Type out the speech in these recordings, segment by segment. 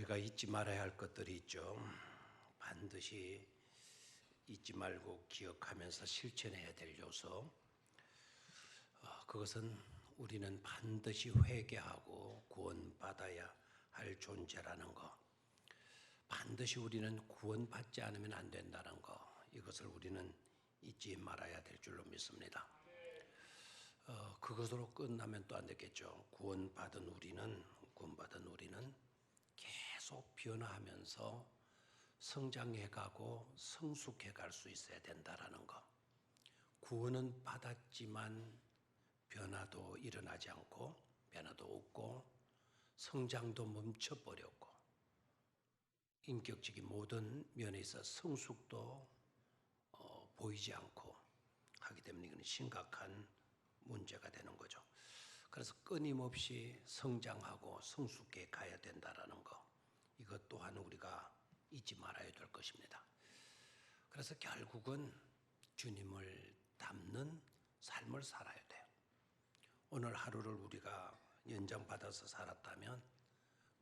우리가 잊지 말아야 할 것들이 있죠. 반드시 잊지 말고 기억하면서 실천해야 될 요소. 그것은 우리는 반드시 회개하고 구원받아야 할 존재라는 것. 반드시 우리는 구원받지 않으면 안 된다는 것. 이것을 우리는 잊지 말아야 될 줄로 믿습니다. 그것으로 끝나면 또 안 되겠죠. 구원받은 우리는 계속 변화하면서 성장해 가고 성숙해 갈 수 있어야 된다라는 것. 구원은 받았지만 변화도 일어나지 않고 변화도 없고 성장도 멈춰버렸고 인격적인 모든 면에 있어 성숙도 보이지 않고 하기 때문에 이건 심각한 문제가 되는 거죠. 그래서 끊임없이 성장하고 성숙해 가야 된다라는 것, 이것 또한 우리가 잊지 말아야 될 것입니다. 그래서 결국은 주님을 닮는 삶을 살아야 돼요. 오늘 하루를 우리가 연장받아서 살았다면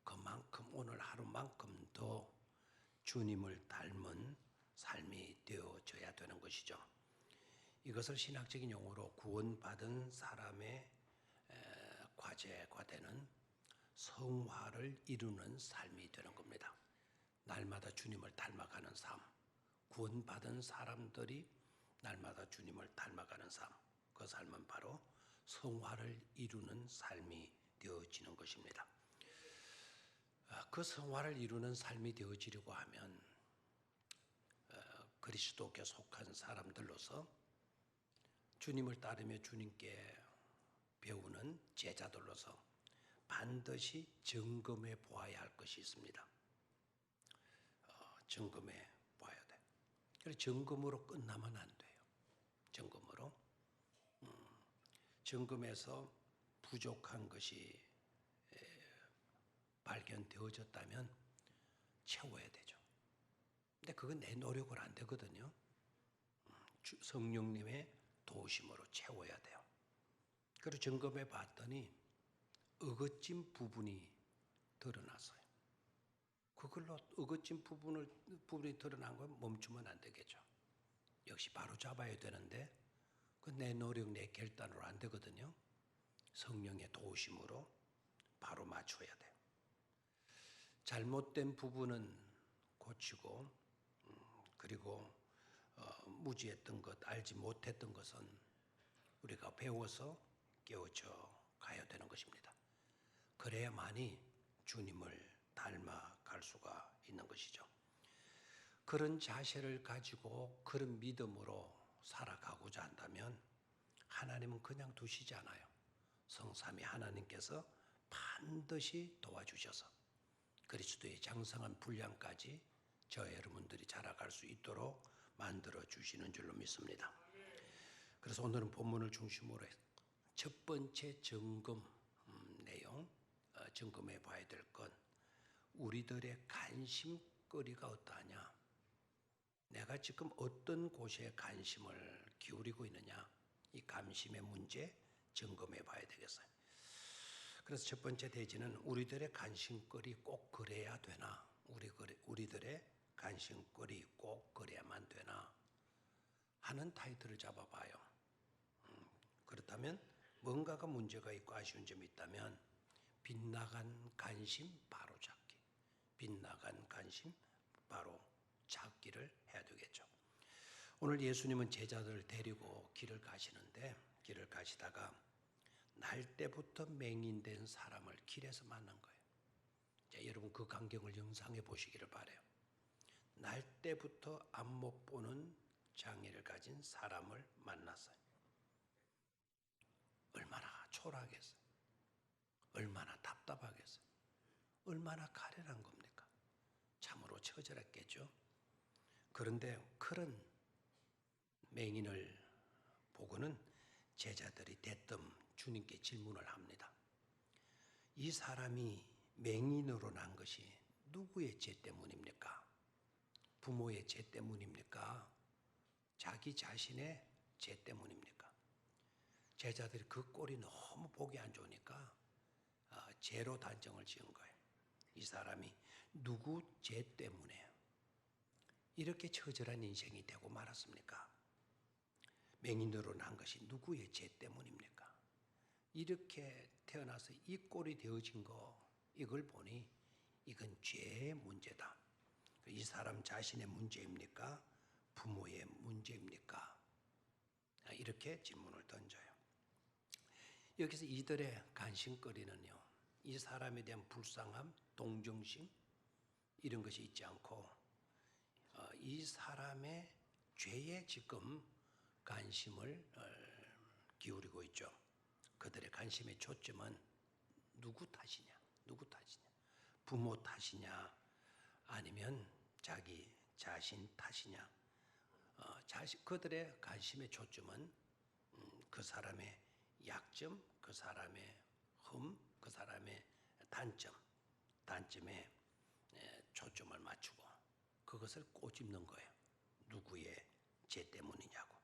그만큼 오늘 하루만큼 더 주님을 닮은 삶이 되어져야 되는 것이죠. 이것을 신학적인 용어로 구원받은 사람의 과제는 성화를 이루는 삶이 되는 겁니다. 날마다 주님을 닮아가는 삶, 구원받은 사람들이 날마다 주님을 닮아가는 삶, 그 삶은 바로 성화를 이루는 삶이 되어지는 것입니다. 그 성화를 이루는 삶이 되어지려고 하면 그리스도께 속한 사람들로서 주님을 따르며 주님께 배우는 제자들로서 반드시 점검해 보아야 할 것이 있습니다. 점검해 봐야 돼. 그래서 점검으로 끝나면 안 돼요. 점검에서 부족한 것이 발견되어졌다면 채워야 되죠. 근데 그건 내 노력으로 안 되거든요. 성령님의 도우심으로 채워야 돼요. 그리고 점검해 봤더니 어거진 부분이 드러났어요. 그걸로 어거진 부분이 드러난 건 멈추면 안 되겠죠. 역시 바로 잡아야 되는데 그 내 노력, 내 결단으로 안 되거든요. 성령의 도우심으로 바로 맞춰야 돼요. 잘못된 부분은 고치고 그리고 무지했던 것, 알지 못했던 것은 우리가 배워서 깨우쳐 가야 되는 것입니다. 그래야만이 주님을 닮아갈 수가 있는 것이죠. 그런 자세를 가지고 그런 믿음으로 살아가고자 한다면 하나님은 그냥 두시지 않아요. 성삼위 하나님께서 반드시 도와주셔서 그리스도의 장성한 분량까지 저 여러분들이 자라갈 수 있도록 만들어 주시는 줄로 믿습니다. 그래서 오늘은 본문을 중심으로 첫 번째 점검 내용, 점검해 봐야 될 건 우리들의 관심거리가 어떠하냐, 내가 지금 어떤 곳에 관심을 기울이고 있느냐, 이 관심의 문제 점검해 봐야 되겠어요. 그래서 첫 번째 대지는 우리들의 관심거리 꼭 그래야 되나, 우리들의 관심거리 꼭 그래야만 되나 하는 타이틀을 잡아봐요. 그렇다면 뭔가가 문제가 있고 아쉬운 점이 있다면 빗나간 관심 바로 잡기, 빗나간 관심 바로 찾기를 해야 되겠죠. 오늘 예수님은 제자들을 데리고 길을 가시는데 길을 가시다가 날 때부터 맹인된 사람을 길에서 만난 거예요. 자, 여러분 그 광경을 영상해 보시기를 바라요. 날 때부터 안못 보는 장애를 가진 사람을 만났어요. 얼마나 초라하겠어요. 얼마나 답답하겠어요. 얼마나 가련한 겁니까? 참으로 처절했겠죠. 그런데 그런 맹인을 보고는 제자들이 대뜸 주님께 질문을 합니다. 이 사람이 맹인으로 난 것이 누구의 죄 때문입니까? 부모의 죄 때문입니까? 자기 자신의 죄 때문입니까? 제자들이 그 꼴이 너무 보기 안 좋으니까 죄로 단정을 지은 거예요. 이 사람이 누구 죄 때문에 이렇게 처절한 인생이 되고 말았습니까? 맹인으로 난 것이 누구의 죄 때문입니까? 이렇게 태어나서 이 꼴이 되어진 거, 이걸 보니 이건 죄의 문제다. 이 사람 자신의 문제입니까? 부모의 문제입니까? 이렇게 질문을 던져요. 여기서 이들의 관심거리는요, 이 사람에 대한 불쌍함, 동정심 이런 것이 있지 않고 이 사람의 죄에 지금 관심을 기울이고 있죠. 그들의 관심의 초점은 누구 탓이냐, 누구 탓이냐, 부모 탓이냐, 아니면 자기 자신 탓이냐. 그들의 관심의 초점은 그 사람의 약점, 그 사람의 흠, 그 사람의 단점에 초점을 맞추고 그것을 꼬집는 거예요. 누구의 죄 때문이냐고.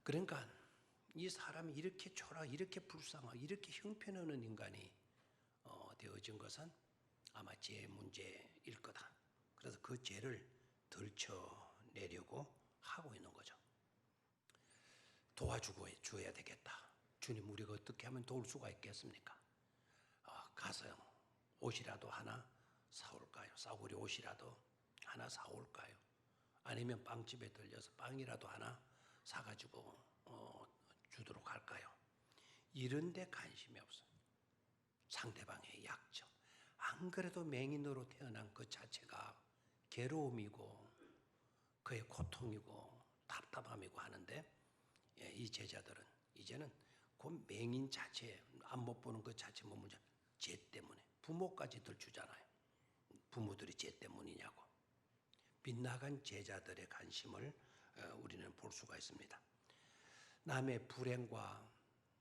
그러니까 이 사람이 이렇게 초라하고 이렇게 불쌍하고 이렇게 형편없는 인간이 되어진 것은 아마 죄 문제일 거다. 그래서 그 죄를 덜쳐내려고 하고 있는 거죠. 도와주고 줘야 되겠다. 주님, 우리가 어떻게 하면 도울 수가 있겠습니까? 가서 옷이라도 하나 사올까요? 싸구려 옷이라도 하나 사올까요? 아니면 빵집에 들려서 빵이라도 하나 사가지고 주도록 할까요? 이런 데 관심이 없어요. 상대방의 약점. 안 그래도 맹인으로 태어난 그 자체가 괴로움이고 그의 고통이고 답답함이고 하는데 이 제자들은 이제는 그 맹인 자체, 안 못 보는 그 자체 뭐 문제, 죄 때문에 부모까지들 주잖아요. 부모들이 죄 때문이냐고. 빗나간 제자들의 관심을 우리는 볼 수가 있습니다. 남의 불행과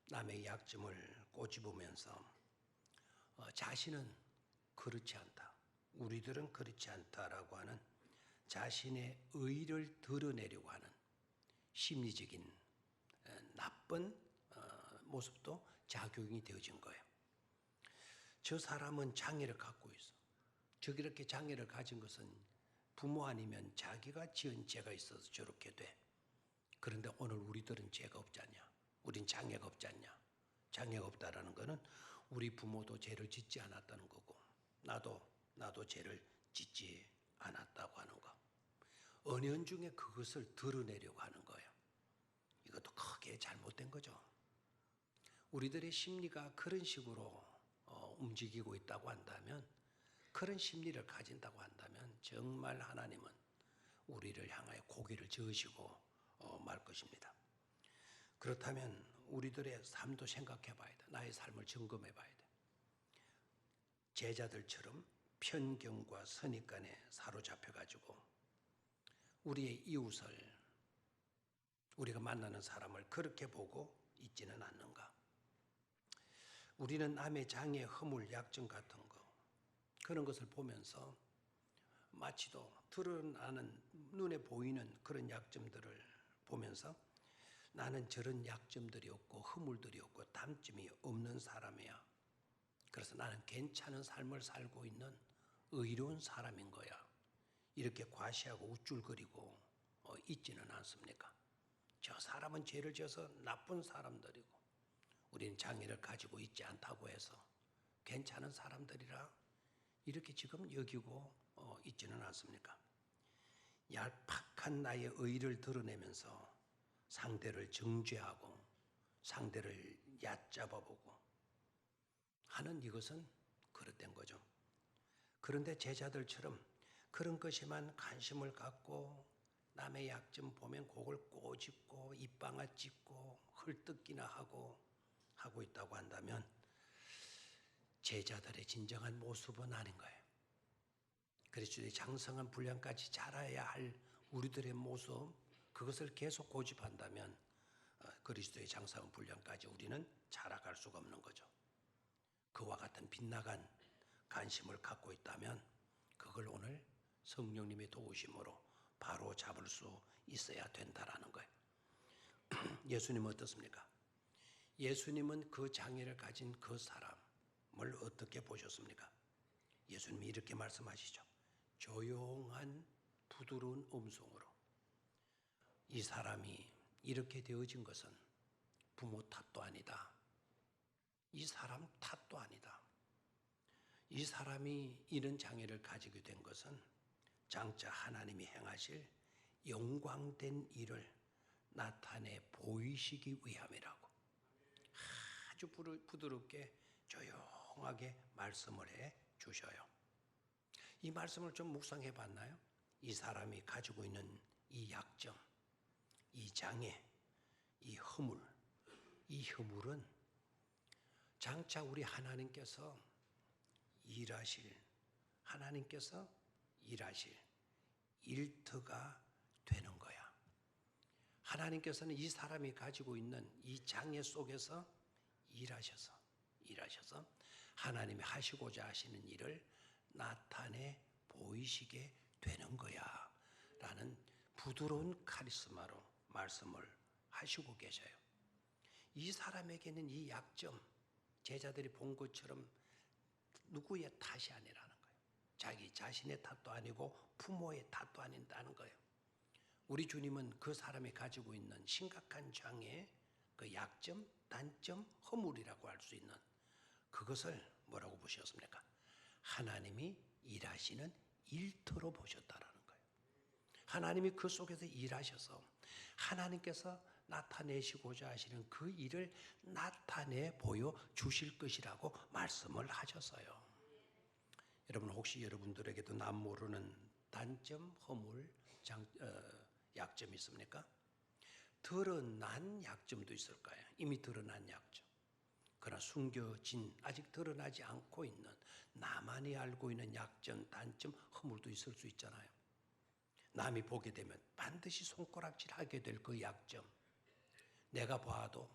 남의 약점을 꼬집으면서 자신은 그렇지 않다, 우리들은 그렇지 않다라고 하는 자신의 의를 드러내려고 하는 심리적인 나쁜 모습도 작용이 되어진 거예요. 저 사람은 장애를 갖고 있어. 저렇게 장애를 가진 것은 부모 아니면 자기가 지은 죄가 있어서 저렇게 돼. 그런데 오늘 우리들은 죄가 없지 않냐? 우린 장애가 없지 않냐? 장애가 없다라는 것은 우리 부모도 죄를 짓지 않았다는 거고 나도 죄를 짓지 않았다고 하는 거. 은연중에 그것을 드러내려고 하는 거예요. 이것도 크게 잘못된 거죠. 우리들의 심리가 그런 식으로 움직이고 있다고 한다면, 그런 심리를 가진다고 한다면 정말 하나님은 우리를 향하여 고개를 저으시고 말 것입니다. 그렇다면 우리들의 삶도 생각해 봐야 돼. 나의 삶을 점검해 봐야 돼. 제자들처럼 편견과 선입관에 사로잡혀가지고 우리의 이웃을, 우리가 만나는 사람을 그렇게 보고 있지는 않는가? 우리는 남의 장애, 허물, 약점 같은 거, 그런 것을 보면서 마치도 드러나는, 눈에 보이는 그런 약점들을 보면서 나는 저런 약점들이 없고 허물들이 없고 단점이 없는 사람이야. 그래서 나는 괜찮은 삶을 살고 있는 의로운 사람인 거야. 이렇게 과시하고 우쭐거리고 있지는 않습니까? 저 사람은 죄를 지어서 나쁜 사람들이고 우리는 장애를 가지고 있지 않다고 해서 괜찮은 사람들이라 이렇게 지금 여기고 있지는 않습니까? 얄팍한 나의 의를 드러내면서 상대를 정죄하고 상대를 얕잡아보고 하는 이것은 그릇된 거죠. 그런데 제자들처럼 그런 것에만 관심을 갖고 남의 약점 보면 그걸 꼬집고 입방아 찢고 헐뜯기나 하고 있다고 한다면 제자들의 진정한 모습은 아닌 거예요. 그리스도의 장성한 분량까지 자라야 할 우리들의 모습, 그것을 계속 고집한다면 그리스도의 장성한 분량까지 우리는 자라갈 수가 없는 거죠. 그와 같은 빗나간 관심을 갖고 있다면 그걸 오늘 성령님의 도우심으로 바로 잡을 수 있어야 된다라는 거예요. 예수님은 어떻습니까? 예수님은 그 장애를 가진 그 사람을 어떻게 보셨습니까? 예수님이 이렇게 말씀하시죠. 조용한 부드러운 음성으로 이 사람이 이렇게 되어진 것은 부모 탓도 아니다. 이 사람 탓도 아니다. 이 사람이 이런 장애를 가지게 된 것은 장차 하나님이 행하실 영광된 일을 나타내 보이시기 위함이라고 아주 부드럽게 조용하게 말씀을 해 주셔요. 이 말씀을 좀 묵상해 봤나요? 이 사람이 가지고 있는 이 약점, 이 장애, 이 허물, 이 허물은 장차 우리 하나님께서 일하실 일터가 되는 거야. 하나님께서는 이 사람이 가지고 있는 이 장애 속에서 일하셔서 하나님이 하시고자 하시는 일을 나타내 보이시게 되는 거야 라는 부드러운 카리스마로 말씀을 하시고 계셔요. 이 사람에게는 이 약점, 제자들이 본 것처럼 누구의 탓이 아니라는 거예요. 자기 자신의 탓도 아니고 부모의 탓도 아닌다는 거예요. 우리 주님은 그 사람이 가지고 있는 심각한 장애, 그 약점, 단점, 허물이라고 할 수 있는 그것을 뭐라고 보셨습니까? 하나님이 일하시는 일터로 보셨다라는 거예요. 하나님이 그 속에서 일하셔서 하나님께서 나타내시고자 하시는 그 일을 나타내 보여주실 것이라고 말씀을 하셨어요. 여러분 혹시 여러분들에게도 남 모르는 단점, 허물, 약점이 있습니까? 드러난 약점도 있을 거예요. 이미 드러난 약점. 그러나 숨겨진 아직 드러나지 않고 있는 나만이 알고 있는 약점, 단점, 허물도 있을 수 있잖아요. 남이 보게 되면 반드시 손가락질하게 될 그 약점. 내가 봐도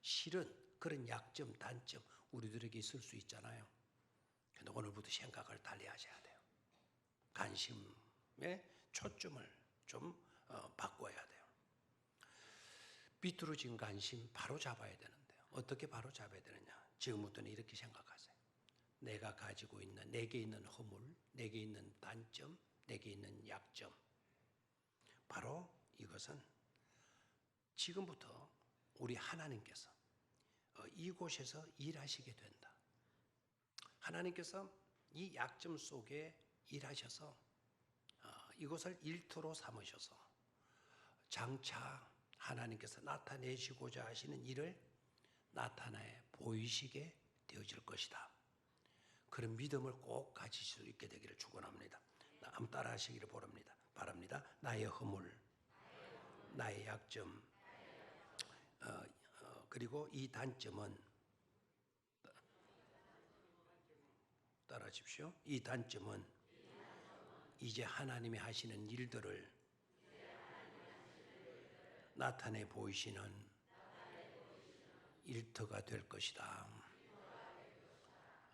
실은 그런 약점, 단점 우리들에게 있을 수 있잖아요. 근데 오늘부터 생각을 달리 하셔야 돼요. 관심의 초점을 좀 바꿔야 돼요. 비뚤어진 관심 바로 잡아야 되는데요. 어떻게 바로 잡아야 되느냐? 지금부터는 이렇게 생각하세요. 내가 가지고 있는, 내게 있는 허물, 내게 있는 단점, 내게 있는 약점. 바로 이것은 지금부터 우리 하나님께서 이곳에서 일하시게 된다. 하나님께서 이 약점 속에 일하셔서 이것을 일터로 삼으셔서 장차 하나님께서 나타내시고자 하시는 일을 나타내 보이시게 되어질 것이다. 그런 믿음을 꼭 가지실 수 있게 되기를 축원합니다. 한번 따라 하시기를 바랍니다. 나의 허물, 나의 약점, 그리고 이 단점은 따라 하십시오. 이 단점은 이제 하나님이 하시는 일들을 나타내 보이시는 일터가 될 것이다.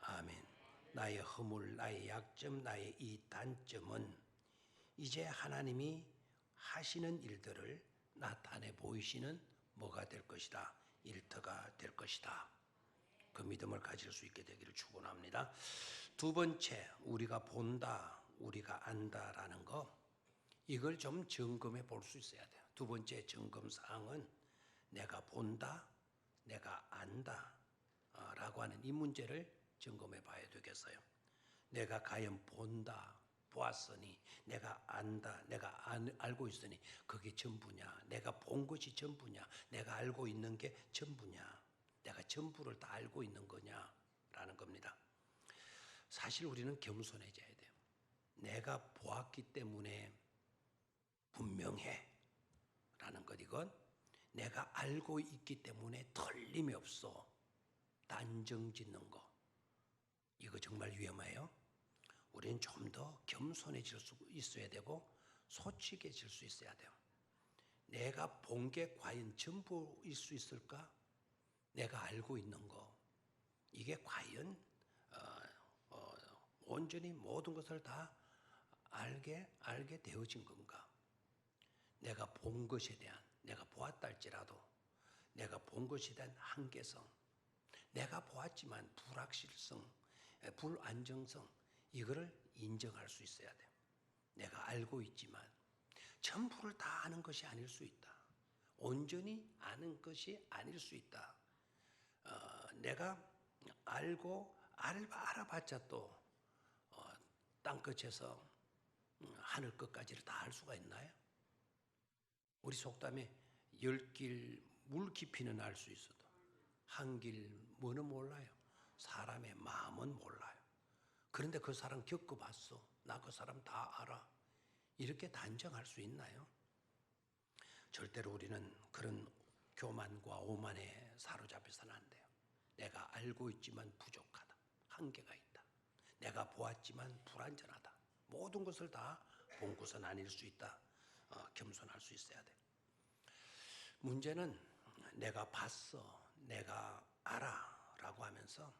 아멘. 나의 허물, 나의 약점, 나의 이 단점은 이제 하나님이 하시는 일들을 나타내 보이시는 뭐가 될 것이다. 일터가 될 것이다. 그 믿음을 가질 수 있게 되기를 축원합니다. 두 번째, 우리가 본다, 우리가 안다라는 거, 이걸 좀 점검해 볼 수 있어야 돼요. 두 번째 점검 사항은 내가 본다, 내가 안다 라고 하는 이 문제를 점검해 봐야 되겠어요. 내가 과연 본다, 보았으니, 내가 안다, 내가 알고 있으니 그게 전부냐, 내가 본 것이 전부냐, 내가 알고 있는 게 전부냐, 내가 전부를 다 알고 있는 거냐라는 겁니다. 사실 우리는 겸손해져야 돼요. 내가 보았기 때문에 분명해 라는 것, 이건 내가 알고 있기 때문에 틀림이 없어 단정 짓는 거, 이거 정말 위험해요. 우리는 좀 더 겸손해질 수 있어야 되고 솔직해질 수 있어야 돼요. 내가 본 게 과연 전부일 수 있을까? 내가 알고 있는 거, 이게 과연 온전히 모든 것을 다 알게 되어진 건가? 내가 본 것에 대한, 내가 보았다 할지라도 내가 본 것에 대한 한계성, 내가 보았지만 불확실성, 불안정성, 이거를 인정할 수 있어야 돼요. 내가 알고 있지만 전부를 다 아는 것이 아닐 수 있다. 온전히 아는 것이 아닐 수 있다. 내가 알아봤자 또 땅끝에서 하늘 끝까지를 다 알 수가 있나요? 우리 속담에 10길 물 깊이는 알 수 있어도 한 길 뭐는 몰라요. 사람의 마음은 몰라요. 그런데 그 사람 겪어봤어. 나 그 사람 다 알아. 이렇게 단정할 수 있나요? 절대로 우리는 그런 교만과 오만에 사로잡혀서는 안 돼요. 내가 알고 있지만 부족하다. 한계가 있다. 내가 보았지만 불완전하다. 모든 것을 다 본 것은 아닐 수 있다. 겸손할 수 있어야 돼. 문제는 내가 봤어, 내가 알아 라고 하면서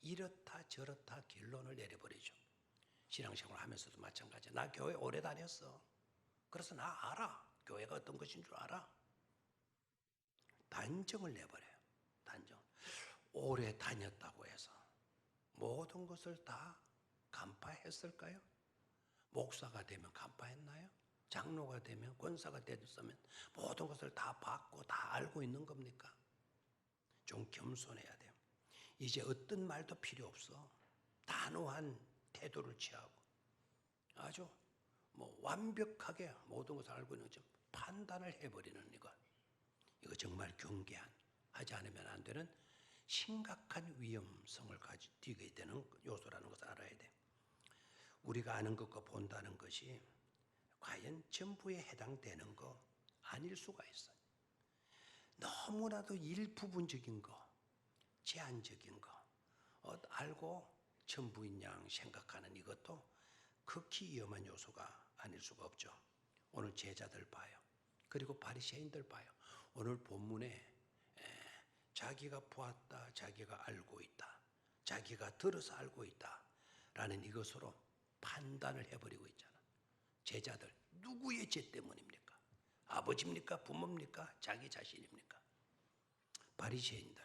이렇다 저렇다 결론을 내려버리죠. 신앙생활 하면서도 마찬가지야. 나 교회 오래 다녔어. 그래서 나 알아. 교회가 어떤 것인 줄 알아. 단정을 내버려요. 단정. 오래 다녔다고 해서 모든 것을 다 간파했을까요? 목사가 되면 간파했나요? 장로가 되면, 권사가 됐으면 모든 것을 다 봤고 다 알고 있는 겁니까? 좀 겸손해야 돼요. 이제 어떤 말도 필요 없어. 단호한 태도를 취하고 아주 완벽하게 모든 것을 알고 있는 좀 판단을 해버리는 이거 정말 경계한, 하지 않으면 안 되는 심각한 위험성을 가지게 되는 요소라는 것을 알아야 돼. 우리가 아는 것과 본다는 것이 과연 전부에 해당되는 거 아닐 수가 있어요. 너무나도 일부분적인 거, 제한적인 거 알고 전부인 양 생각하는 이것도 극히 위험한 요소가 아닐 수가 없죠. 오늘 제자들 봐요. 그리고 바리새인들 봐요. 오늘 본문에 자기가 보았다, 자기가 알고 있다, 자기가 들어서 알고 있다 라는 이것으로 판단을 해버리고 있잖아. 제자들 누구의 죄 때문입니까? 아버지입니까? 부모입니까? 자기 자신입니까? 바리새인들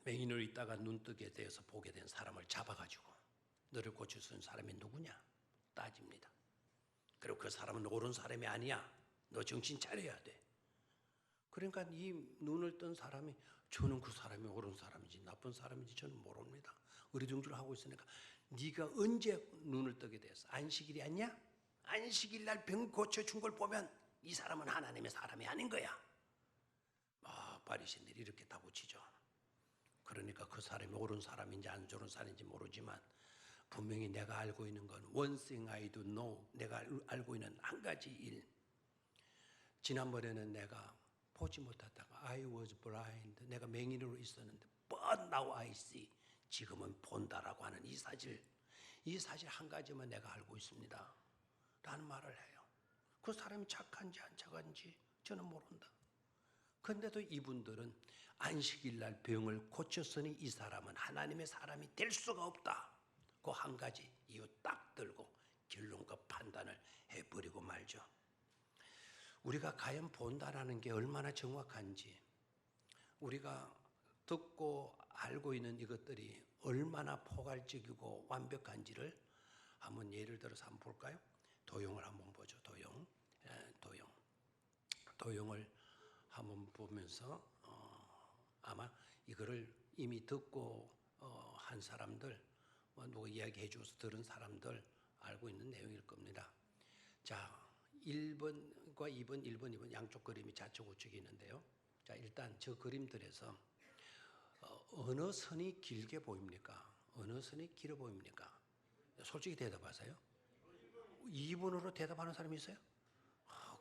맹인으로 있다가 눈뜨게 되어서 보게 된 사람을 잡아가지고 너를 고쳐 쓴 사람이 누구냐? 따집니다. 그리고 그 사람은 옳은 사람이 아니야. 너 정신 차려야 돼. 그러니까 이 눈을 뜬 사람이 저는 그 사람이 옳은 사람인지 나쁜 사람인지 저는 모릅니다. 의리정주를 하고 있으니까 네가 언제 눈을 뜨게 됐어? 안식일이 아니야? 안식일 날 병 고쳐준 걸 보면 이 사람은 하나님의 사람이 아닌 거야. 바리새인들이 이렇게 다 붙이죠. 그러니까 그 사람이 옳은 사람인지 안 옳은 사람인지 모르지만 분명히 내가 알고 있는 건 one thing I do know, 내가 알고 있는 한 가지 일. 지난번에는 내가 보지 못하다가 I was blind, 내가 맹인으로 있었는데 but now I see, 지금은 본다라고 하는 이 사실 한 가지만 내가 알고 있습니다 라는 말을 해요. 그 사람이 착한지 안 착한지 저는 모른다. 그런데도 이분들은 안식일 날 병을 고쳤으니 이 사람은 하나님의 사람이 될 수가 없다. 그 한 가지 이유 딱 들고 결론과 판단을 해버리고 말죠. 우리가 과연 본다라는 게 얼마나 정확한지, 우리가 듣고 알고 있는 이것들이 얼마나 포괄적이고 완벽한지를 한번 예를 들어서 한번 볼까요? 도용을 한번 보죠. 도용을 한번 보면서 아마 이거를 이미 듣고 한 사람들, 누가 이야기해 줘서 들은 사람들 알고 있는 내용일 겁니다. 자, 1번과 2번, 1번, 2번 양쪽 그림이 좌측 우측에 있는데요. 자, 일단 저 그림들에서 어느 선이 길게 보입니까? 어느 선이 길어 보입니까? 솔직히 대답하세요. 2번으로 대답하는 사람이 있어요?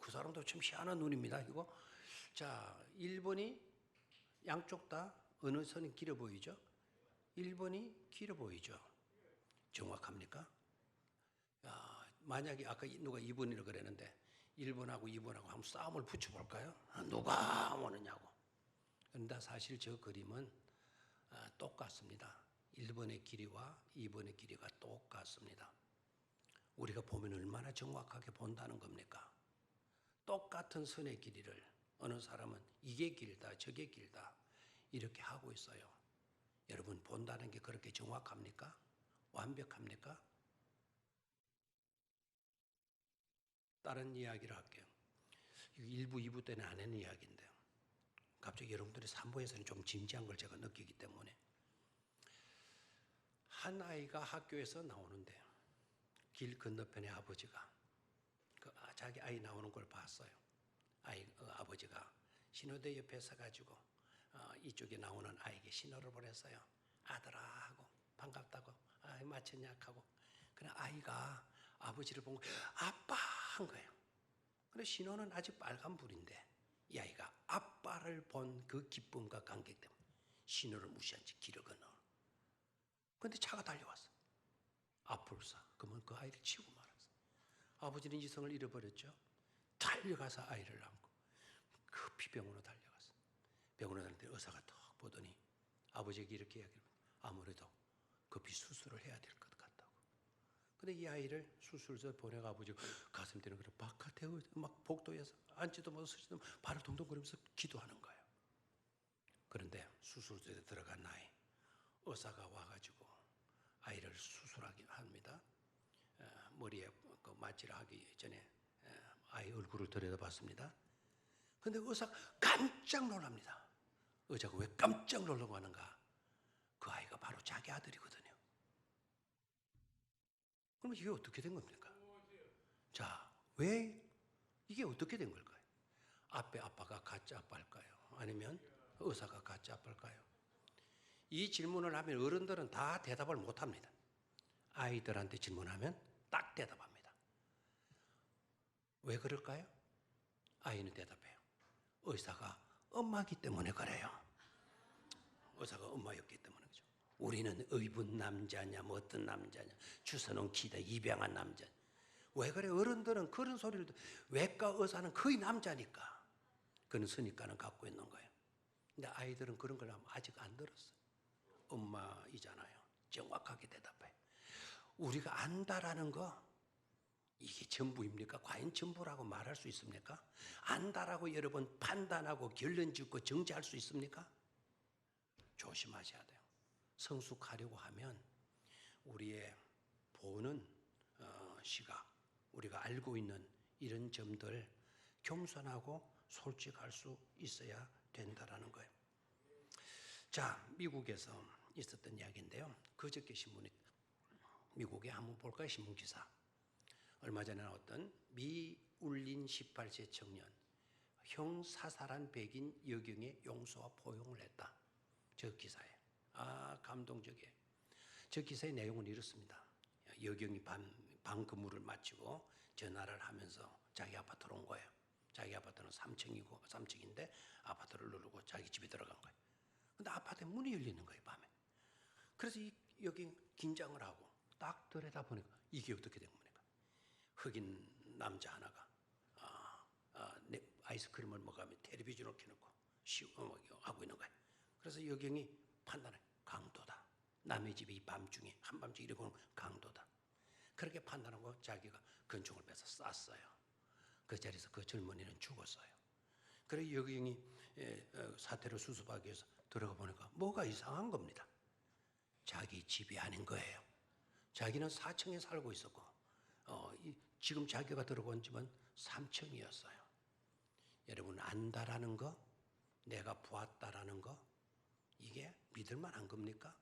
그 사람도 참 희한한 눈입니다. 이거. 자, 1번이 양쪽 다 어느 선이 길어 보이죠? 1번이 길어 보이죠? 정확합니까? 만약에 아까 누가 2번이라고 그랬는데 1번하고 2번하고 한번 싸움을 붙여볼까요? 누가 오느냐고. 그런데 사실 저 그림은 똑같습니다. 1번의 길이와 2번의 길이가 똑같습니다. 우리가 보면 얼마나 정확하게 본다는 겁니까? 똑같은 선의 길이를 어느 사람은 이게 길다 저게 길다 이렇게 하고 있어요. 여러분, 본다는 게 그렇게 정확합니까? 완벽합니까? 다른 이야기를 할게요. 1부, 2부 때는 안 했는 이야기인데요. 갑자기 여러분들이 3부에서는 좀 진지한 걸 제가 느끼기 때문에. 한 아이가 학교에서 나오는데 길 건너편에 아버지가 자기 아이 나오는 걸 봤어요. 아버지가 신호대 옆에 서가지고 이쪽에 나오는 아이에게 신호를 보냈어요. 아들아 하고 반갑다고 마쳤냐 하고. 그냥 아이가 아버지를 보고 아빠 한 거예요. 근데 신호는 아직 빨간불인데 이 아이가 아빠를 본 그 기쁨과 감격 때문에 신호를 무시한 채 길을 건너. 근데 차가 달려왔어. 앞불사. 그러면 그 아이를 치고 말았어. 아버지는 이성을 잃어버렸죠. 달려가서 아이를 안고 급히 병원으로 달려갔어. 병원에 갔는데 의사가 딱 보더니 아버지에게 이렇게 이야기를 아무래도 급히 수술을 해야 될 것 같다고. 근데 이 아이를 수술소 보내가 아버지가 가슴 뛰는 그런 바깥에 막 복도에서 앉지도 못하고 서지도 못하고 발을 동동거리면서 기도하는 거예요. 그런데 수술소에 들어간 아이, 의사가 와가지고 아이를 수술하게 합니다. 머리에 그 마취를 하기 전에 아이 얼굴을 들여다봤습니다. 근데 의사가 깜짝 놀랍니다. 의사가 왜 깜짝 놀라고 하는가? 그 아이가 바로 자기 아들이거든요. 그럼 이게 어떻게 된 겁니까? 자, 왜 이게 어떻게 된 걸까요? 앞에 아빠가 가짜 아빠일까요? 아니면 의사가 가짜 아빠일까요? 이 질문을 하면 어른들은 다 대답을 못합니다. 아이들한테 질문하면 딱 대답합니다. 왜 그럴까요? 아이는 대답해요. 의사가 엄마기 때문에 그래요. 의사가 엄마였기 때문에 그죠. 우리는 의분 남자냐 뭐 어떤 남자냐 주소는 기다 입양한 남자. 왜 그래? 어른들은 그런 소리를 외과 의사는 거의 남자니까 그런 선입관을 갖고 있는 거예요. 근데 아이들은 그런 걸 아직 안 들었어요. 엄마이잖아요. 정확하게 대답해. 우리가 안다라는 거 이게 전부입니까? 과연 전부라고 말할 수 있습니까? 안다라고 여러 번 판단하고 결론 짓고 정지할 수 있습니까? 조심하셔야 돼요. 성숙하려고 하면 우리의 보는 시각, 우리가 알고 있는 이런 점들 겸손하고 솔직할 수 있어야 된다라는 거예요. 자, 미국에서 있었던 이야기인데요. 그저께 신문에 미국에 한번 볼까요? 신문 기사. 얼마 전에 나왔던 미 울린 18세 청년 형 사살한 백인 여경의 용서와 포용을 했다. 저 기사에 감동적이에요. 저 기사의 내용은 이렇습니다. 여경이 밤 근무를 마치고 전화를 하면서 자기 아파트로 온 거예요. 자기 아파트는 3층인데 아파트를 누르고 자기 집에 들어간 거예요. 근데 아파트에 문이 열리는 거예요, 밤에. 그래서 여기 긴장을 하고 딱 들여다보니까 이게 어떻게 된 겁니까? 흑인 남자 하나가 아이스크림을 먹으면 텔레비전을 켜놓고 하고 있는 거예요. 그래서 여경이 판단해. 강도다. 남의 집에 이 밤중에 한밤중에 이러고 오는 강도다. 그렇게 판단하고 자기가 권총을 빼서 쐈어요. 그 자리에서 그 젊은이는 죽었어요. 그래서 여경이 사태를 수습하기 위해서 들어가 보니까 뭐가 이상한 겁니다. 자기 집이 아닌 거예요. 자기는 4층에 살고 있었고 지금 자기가 들어간 집은 3층이었어요. 여러분, 안다라는 거, 내가 보았다라는 거, 이게 믿을 만한 겁니까?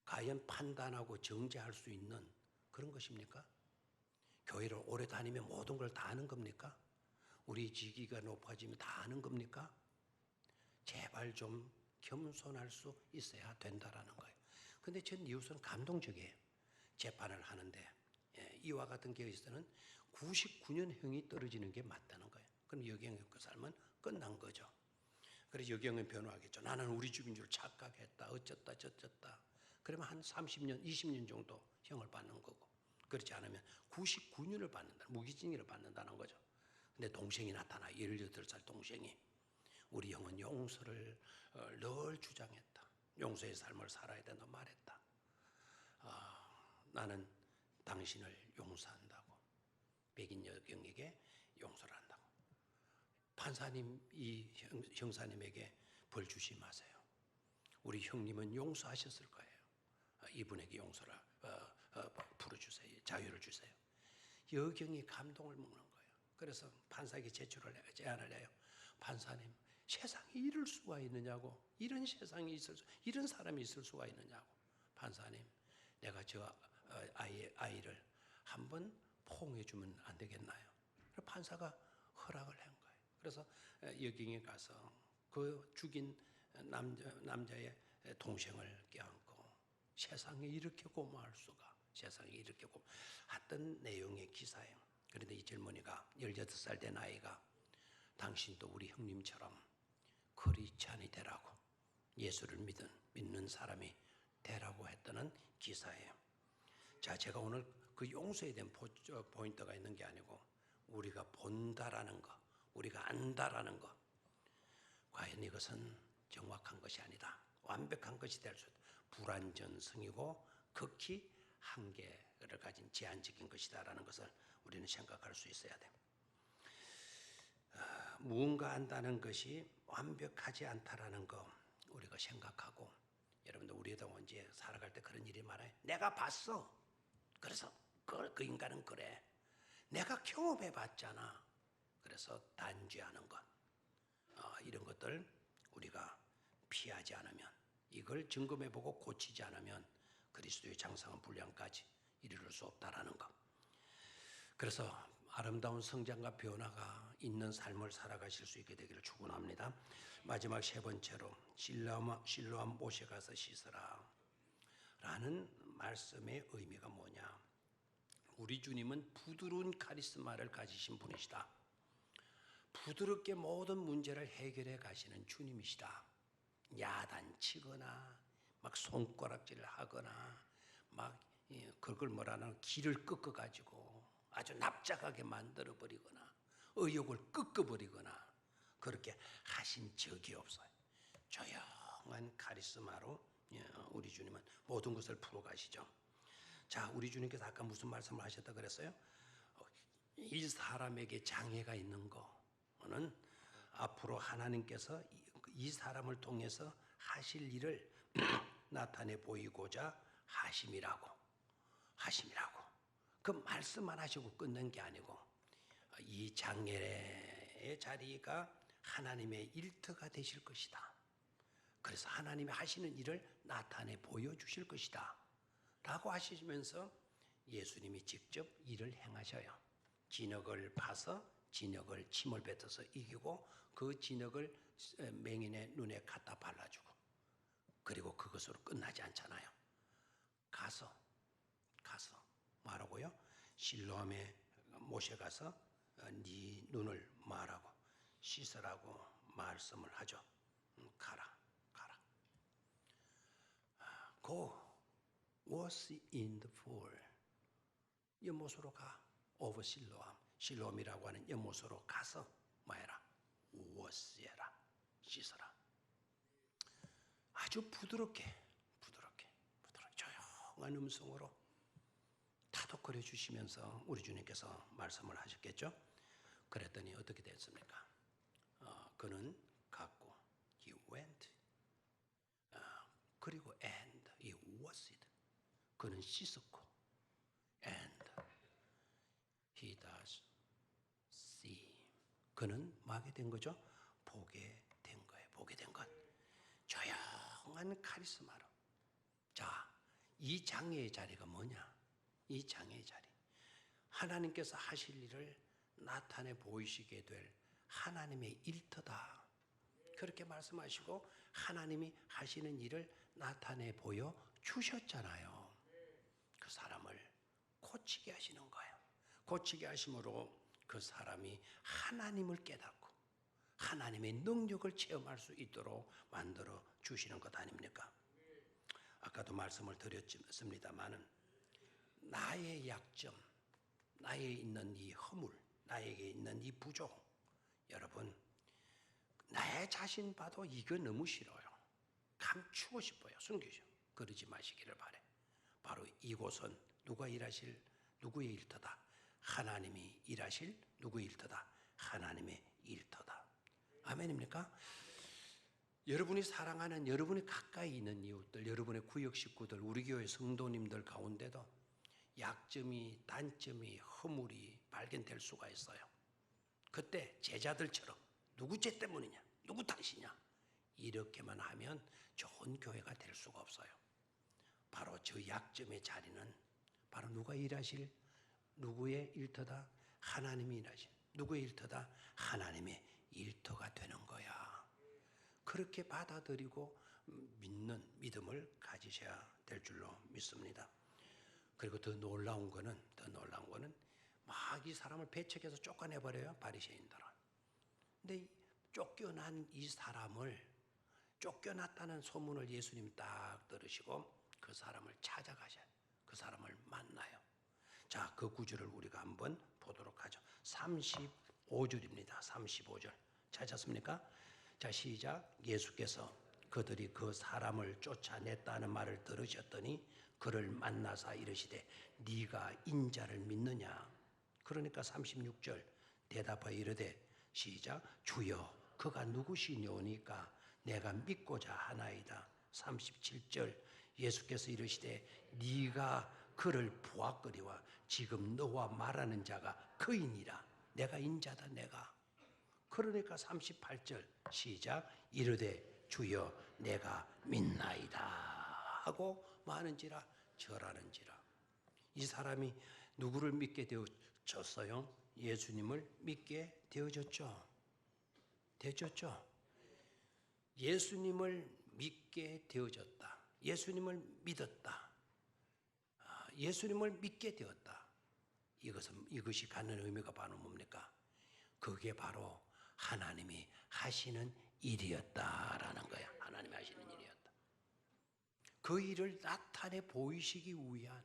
과연 판단하고 정죄할 수 있는 그런 것입니까? 교회를 오래 다니면 모든 걸 다 아는 겁니까? 우리 직위가 높아지면 다 아는 겁니까? 제발 좀 겸손할 수 있어야 된다라는 거예요. 근데 전 이웃은 감동적이에요. 재판을 하는데 이와 같은 케이스는 99년형이 떨어지는 게 맞다는 거예요. 그럼 여경의 그 삶은 끝난 거죠. 그래서 여경은 변호하겠죠. 나는 우리 집인 줄 착각했다. 어쩌다 저쩌다. 그러면 한 30년, 20년 정도 형을 받는 거고, 그렇지 않으면 99년을 받는다. 무기징역을 받는다는 거죠. 근데 동생이 나타나 18살 동생이 우리 형은 용서를 늘 주장했다. 용서의 삶을 살아야 된다 말했다. 나는 당신을 용서한다고. 백인 여경에게 용서를 한다고. 판사님, 이 형사님에게 벌 주지 마세요. 우리 형님은 용서하셨을 거예요. 이분에게 용서를 풀어주세요. 자유를 주세요. 여경이 감동을 먹는 거예요. 그래서 판사에게 제안을 해요. 판사님, 세상에 이럴 수가 있느냐고. 이런 세상이 이런 사람이 있을 수가 있느냐고. 판사님, 내가 저 아이를 한번 포옹해 주면 안 되겠나요? 판사가 허락을 한 거예요. 그래서 여경이 가서 그 죽인 남자의 동생을 껴안고 세상에 이렇게 고마울 수가, 세상에 이렇게 하던 내용의 기사예요. 그런데 이 젊은이가 18살 된 아이가 당신도 우리 형님처럼 크리스찬이 되라고, 예수를 믿는 사람이 되라고 했다는 기사예요. 자, 제가 오늘 그 용서에 대한 포인트가 있는 게 아니고 우리가 본다라는 거, 우리가 안다라는 거, 과연 이것은 정확한 것이 아니다. 완벽한 것이 될 수 있다. 불완전성이고 극히 한계를 가진 제한적인 것이다라는 것을 우리는 생각할 수 있어야 돼. 무언가 안다는 것이 완벽하지 않다라는 거 우리가 생각하고, 여러분들 우리도 언제 살아갈 때 그런 일이 많아요. 내가 봤어. 그래서 그 인간은 그래. 내가 경험해 봤잖아. 그래서 단죄하는 것, 이런 것들 우리가 피하지 않으면, 이걸 점검해 보고 고치지 않으면 그리스도의 장성한 분량까지 이르를 수 없다라는 것. 그래서 아름다운 성장과 변화가 있는 삶을 살아가실 수 있게 되기를 축원합니다. 마지막 세 번째로 실로암 못에 가서 씻으라 라는 말씀의 의미가 뭐냐. 우리 주님은 부드러운 카리스마를 가지신 분이시다. 부드럽게 모든 문제를 해결해 가시는 주님이시다. 야단치거나 막 손가락질을 하거나 막 그걸 뭐라나 길을 꺾어가지고 아주 납작하게 만들어버리거나 의욕을 꺾어버리거나 그렇게 하신 적이 없어요. 조용한 카리스마로 우리 주님은 모든 것을 풀어가시죠. 자, 우리 주님께서 아까 무슨 말씀을 하셨다 그랬어요? 이 사람에게 장애가 있는 거는 앞으로 하나님께서 이 사람을 통해서 하실 일을 나타내 보이고자 하심이라고. 그 말씀만 하시고 끝낸 게 아니고 이 장애의 자리가 하나님의 일터가 되실 것이다. 그래서 하나님이 하시는 일을 나타내 보여주실 것이다 라고 하시면서 예수님이 직접 일을 행하셔요. 진흙을 파서 진흙을 침을 뱉어서 이기고 그 진흙을 맹인의 눈에 갖다 발라주고, 그리고 그것으로 끝나지 않잖아요. 가서 말하고요. 실로암에 못에 가서 네 눈을 말하고 씻으라고 말씀을 하죠. 가라. Go, wash in the pool. 연못으로 가. over 실로암이라고 하는 연못으로 가서 뭐해라? wash해라. 씻어라. 아주 부드럽게 조용한 음성으로 다독거려 주시면서 우리 주님께서 말씀을 하셨겠죠. 그랬더니 어떻게 됐습니까? 그는 갔고 he went, 그리고 and he washed, 그는 씻었고 and he does see, 그는 뭐하게 된 거죠? 보게 된 거예요. 보게 된 것. 조용한 카리스마로. 자, 이 장애의 자리가 뭐냐? 이 장애의 자리, 하나님께서 하실 일을 나타내 보이시게 될 하나님의 일터다. 그렇게 말씀하시고 하나님이 하시는 일을 나타내 보여 주셨잖아요. 그 사람을 고치게 하시는 거예요. 고치게 하심으로 그 사람이 하나님을 깨닫고 하나님의 능력을 체험할 수 있도록 만들어 주시는 것 아닙니까? 아까도 말씀을 드렸습니다마는 나의 약점, 나에 있는 이 허물, 나에게 있는 이 부족, 여러분 내 자신 봐도 이거 너무 싫어요. 감추고 싶어요. 숨기죠. 그러지 마시기를 바래. 바로 이곳은 누구의 일터다? 하나님이 일하실 누구의 일터다? 하나님의 일터다. 아멘입니까? 여러분이 사랑하는 여러분이 가까이 있는 이웃들, 여러분의 구역 식구들, 우리 교회 성도님들 가운데도 약점이, 단점이, 허물이 발견될 수가 있어요. 그때 제자들처럼 누구 죄 때문이냐, 누구 탓이냐 이렇게만 하면 좋은 교회가 될 수가 없어요. 바로 저 약점의 자리는 바로 누가 일하실, 누구의 일터다? 하나님이 일하실. 누구의 일터다? 하나님의 일터가 되는 거야. 그렇게 받아들이고 믿는 믿음을 가지셔야 될 줄로 믿습니다. 그리고 더 놀라운 거는 막 이 사람을 배척해서 쫓아내버려요. 바리새인들은. 근데 쫓겨난 이 사람을, 쫓겨났다는 소문을 예수님이 딱 들으시고 그 사람을 찾아가셔요. 그 사람을 만나요. 자, 그 구절을 우리가 한번 보도록 하죠. 35절입니다. 35절. 찾았습니까? 자, 시작. 예수께서 그들이 그 사람을 쫓아냈다는 말을 들으셨더니 그를 만나사 이르시되 네가 인자를 믿느냐? 그러니까 36절 대답하여 이르되 시작. 주여 그가 누구시뇨니까 내가 믿고자 하나이다. 37절 예수께서 이르시되 네가 그를 보았거니와 지금 너와 말하는 자가 그이니라. 내가 인자다 내가. 그러니까 38절 시작. 이르되 주여 내가 믿나이다 하고 많은지라 절하는지라. 이 사람이 누구를 믿게 되어졌어요? 예수님을 믿게 되어졌죠. 예수님을 믿게 되어졌다. 예수님을 믿었다. 예수님을 믿게 되었다. 이것이 갖는 의미가 바로 뭡니까? 그게 바로 하나님이 하시는 일이었다라는 거야. 하나님이 하시는 일이었다. 그 일을 나타내 보이시기 위한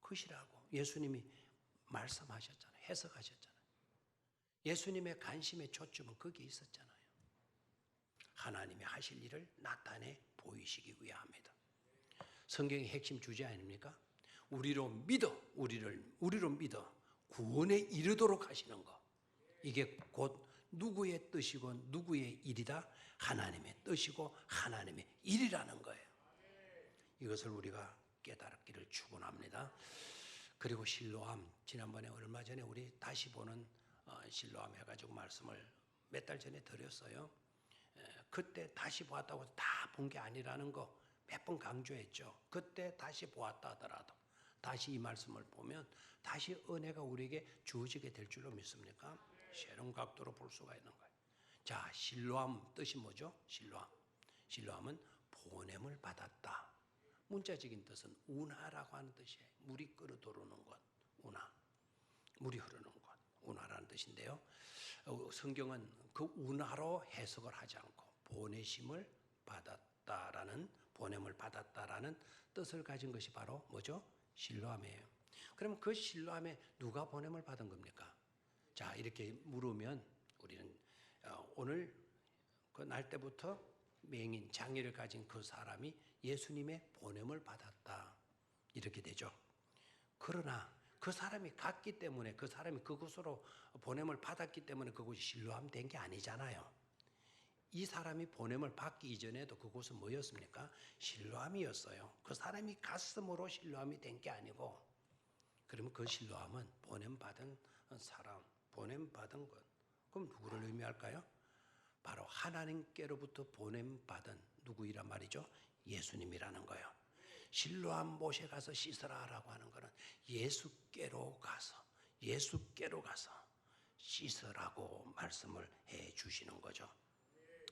것이라고 예수님이 말씀하셨잖아요. 해석하셨잖아요. 예수님의 관심의 초점은 거기에 있었잖아요. 하나님이 하실 일을 나타내 보이시기 위함이다. 성경의 핵심 주제 아닙니까? 우리로 믿어 구원에 이르도록 하시는 것. 이게 곧 누구의 뜻이고 누구의 일이다? 하나님의 뜻이고 하나님의 일이라는 거예요. 이것을 우리가 깨달기를 축원합니다. 그리고 실로암, 지난번에 얼마 전에 우리 다시 보는 실로암 해가지고 말씀을 몇 달 전에 드렸어요. 그때 다시 보았다고 다 본 게 아니라는 거 몇 번 강조했죠. 그때 다시 보았다 하더라도 다시 이 말씀을 보면 다시 은혜가 우리에게 주어지게 될 줄로 믿습니까? 새로운 각도로 볼 수가 있는 거예요. 자, 실로암 뜻이 뭐죠? 실로암은 보냄을 받았다. 문자적인 뜻은 운하라고 하는 뜻이에요. 물이 끓어도르는 곳, 운하. 물이 흐르는 곳, 운하라는 뜻인데요. 성경은 그 운하로 해석을 하지 않고 보내심을 받았다라는, 보냄을 받았다라는 뜻을 가진 것이 바로 뭐죠? 실로암이에요. 그러면 그 실로암에 누가 보냄을 받은 겁니까? 자, 이렇게 물으면 우리는 오늘 그 날 때부터 맹인, 장애를 가진 그 사람이 예수님의 보냄을 받았다. 이렇게 되죠. 그러나 그 사람이 갔기 때문에, 그 사람이 그곳으로 보냄을 받았기 때문에 그곳이 실로암 된 게 아니잖아요. 이 사람이 보냄을 받기 이전에도 그곳은 뭐였습니까? 실로암이었어요. 그 사람이 갔음으로 실로암이 된 게 아니고, 그러면 그 실로암은 보냄받은 사람, 보냄받은 것. 그럼 누구를 의미할까요? 바로 하나님께로부터 보냄받은 누구이란 말이죠? 예수님이라는 거예요. 실로암 못에 가서 씻으라라고 하는 것은 예수께로 가서 씻으라고 말씀을 해 주시는 거죠.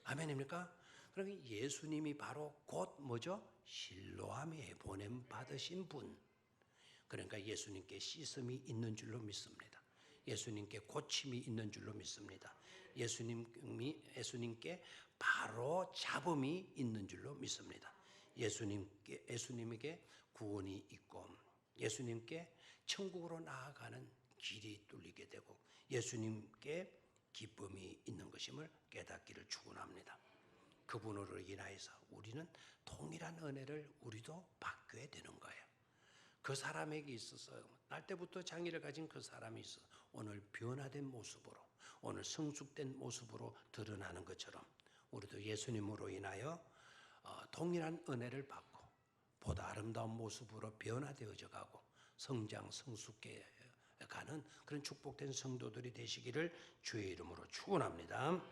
아멘입니까? 그러면 예수님이 바로 곧 뭐죠? 실로암에 보냄 받으신 분. 그러니까 예수님께 씻음이 있는 줄로 믿습니다. 예수님께 고침이 있는 줄로 믿습니다. 예수님께 바로 잡음이 있는 줄로 믿습니다. 예수님에게 구원이 있고, 예수님께 천국으로 나아가는 길이 뚫리게 되고, 예수님께 기쁨이 있는 것임을 깨닫기를 축원합니다. 그분으로 인하여서 우리는 동일한 은혜를 우리도 받게 되는 거예요. 그 사람에게 있어서 날 때부터 장애를 가진 그 사람이 있어 오늘 변화된 모습으로, 오늘 성숙된 모습으로 드러나는 것처럼 우리도 예수님으로 인하여 동일한 은혜를 받고 보다 아름다운 모습으로 변화되어져 가고 성장 성숙해 가는 그런 축복된 성도들이 되시기를 주의 이름으로 축원합니다.